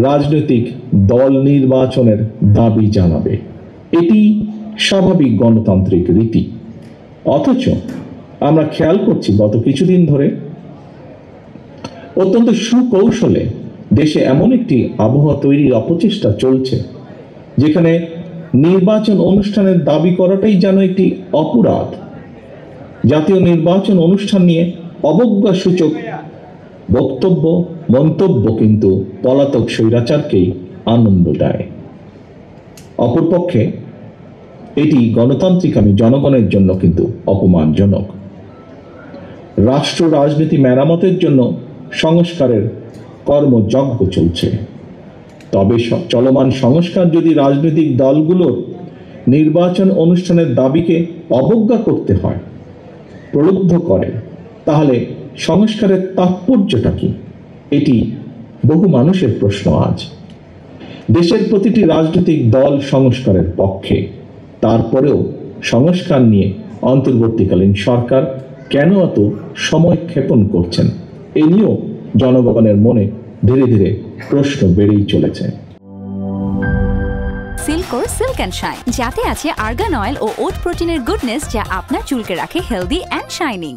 রাজনৈতিক দল নির্বাচনের দাবি জানাবে। এটি স্বাভাবিক গণতান্ত্রিক রীতি। অথচ আমরা খেয়াল করছি গত কিছুদিন ধরে অত্যন্ত সুকৌশলে দেশে এমন একটি আবহাওয়া তৈরির অপচেষ্টা চলছে, যেখানে নির্বাচন অনুষ্ঠানের দাবি করাটাই যেন একটি অপরাধ। জাতীয় নির্বাচন অনুষ্ঠান নিয়ে অবজ্ঞা সূচক বক্তব্য মন্তব্য কিন্তু পলাতক স্বৈরাচারকেই আনন্দ দেয়। অপরপক্ষে এটি গণতান্ত্রিকামী জনগণের জন্য কিন্তু অপমানজনক। রাষ্ট্র রাজনীতি মেরামতের জন্য সংস্কারের কর্মযজ্ঞ চলছে, তবে চলমান সংস্কার যদি রাজনৈতিক দলগুলোর নির্বাচন অনুষ্ঠানের দাবিকে অবজ্ঞা করতে হয়, প্রলুব্ধ করে, তাহলে সংস্কারের তাৎপর্যটা কি? এটি বহু মানুষের প্রশ্ন। আজ দেশের প্রতিটি রাজনৈতিক দল সংস্কারের পক্ষে, তারপরেও সংস্কার নিয়ে অন্তর্বর্তীকালীন সরকার কেন এত সময় ক্ষেপণ করছেন, এ নিয়েও জনগণের মনে ধীরে ধীরে প্রশ্ন বেড়েই চলেছে। সিল্কোর সিল্ক অ্যান্ড শাইন, যাতে আছে আর্গান অয়েল ও ওট প্রোটিনের গুডনেস, যা আপনার চুলকে রাখে হেলদি অ্যান্ড শাইনিং।